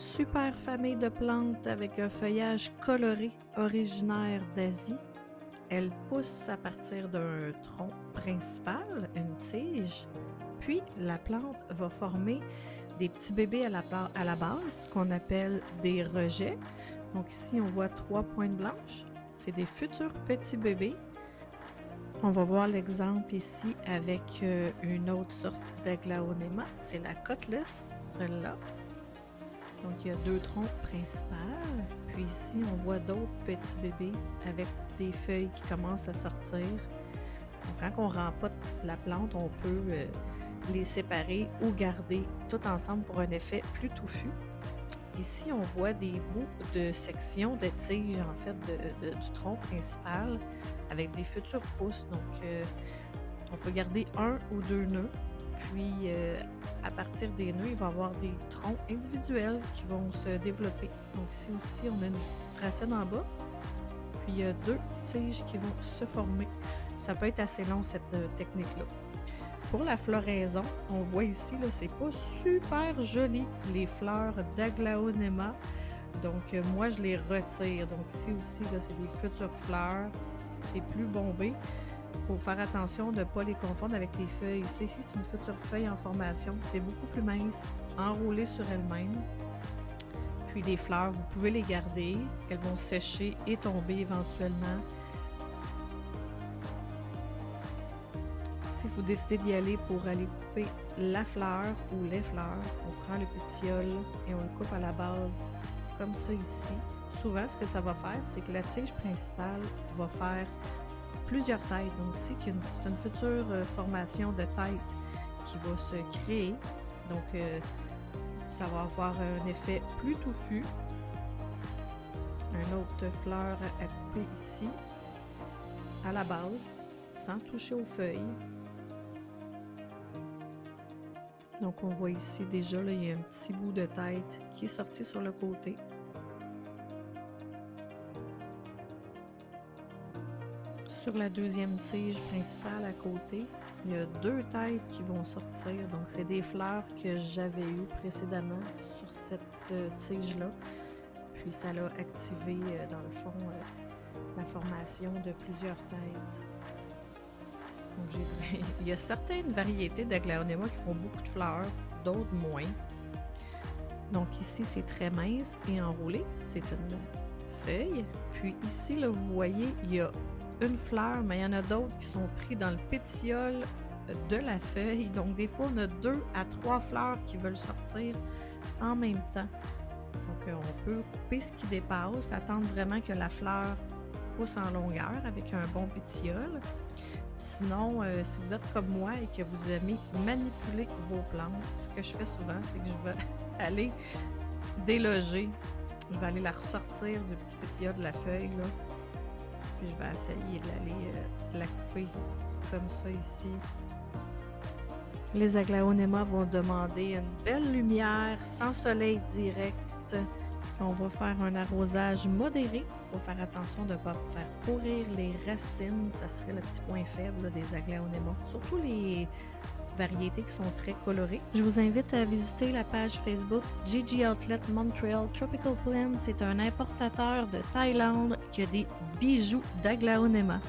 super famille de plantes avec un feuillage coloré originaire d'Asie. Elle pousse à partir d'un tronc principal, une tige, puis la plante va former des petits bébés à la base qu'on appelle des rejets. Donc ici, on voit 3 pointes blanches. C'est des futurs petits bébés. On va voir l'exemple ici avec une autre sorte d'Aglaonema. C'est la Cutlass, celle-là. Donc il y a 2 troncs principaux. Puis ici, on voit d'autres petits bébés avec des feuilles qui commencent à sortir. Donc quand on rempote la plante, on peut les séparer ou garder tout ensemble pour un effet plus touffu. Ici, on voit des bouts de sections de tiges, en fait, du tronc principal avec des futurs pousses. Donc, on peut garder 1 ou 2 nœuds. Puis, à partir des nœuds, il va y avoir des troncs individuels qui vont se développer. Donc, ici aussi, on a une racine en bas. Puis, il y a 2 tiges qui vont se former. Ça peut être assez long, cette technique-là. Pour la floraison, on voit ici, là, c'est pas super joli, les fleurs d'Aglaonema. Donc, moi, je les retire. Donc, ici aussi, là, c'est des futures fleurs. C'est plus bombé. Il faut faire attention de ne pas les confondre avec les feuilles. Ça, ici, c'est une future feuille en formation. C'est beaucoup plus mince, enroulée sur elle-même. Puis, les fleurs, vous pouvez les garder. Elles vont sécher et tomber éventuellement. Si vous décidez d'y aller pour aller couper la fleur ou les fleurs, on prend le pétiole et on le coupe à la base comme ça ici. Souvent, ce que ça va faire, c'est que la tige principale va faire plusieurs têtes. Donc ici, c'est une future formation de tête qui va se créer. Donc, ça va avoir un effet plus touffu. Une autre fleur à couper ici, à la base, sans toucher aux feuilles. Donc, on voit ici déjà, là, il y a un petit bout de tête qui est sorti sur le côté. Sur la deuxième tige principale à côté, il y a 2 têtes qui vont sortir. Donc, c'est des fleurs que j'avais eues précédemment sur cette tige-là. Puis, ça l'a activé, dans le fond, la formation de plusieurs têtes. Donc, il y a certaines variétés d'Aglaonema qui font beaucoup de fleurs, d'autres moins. Donc ici, c'est très mince et enroulé. C'est une feuille. Puis ici, là, vous voyez, il y a une fleur, mais il y en a d'autres qui sont pris dans le pétiole de la feuille. Donc des fois, on a 2 à 3 fleurs qui veulent sortir en même temps. Donc on peut couper ce qui dépasse, attendre vraiment que la fleur pousse en longueur avec un bon pétiole. Sinon, si vous êtes comme moi et que vous aimez manipuler vos plantes, ce que je fais souvent, c'est que je vais aller déloger. Je vais aller la ressortir du petit pétiole de la feuille, là. Puis je vais essayer d'aller la couper comme ça ici. Les Aglaonema vont demander une belle lumière, sans soleil direct. On va faire un arrosage modéré. Il faut faire attention de ne pas faire pourrir les racines. Ça serait le petit point faible là, des Aglaonema. Surtout les variétés qui sont très colorées. Je vous invite à visiter la page Facebook Gigi Outlet Montreal Tropical Plants. C'est un importateur de Thaïlande qui a des bijoux d'Aglaonema.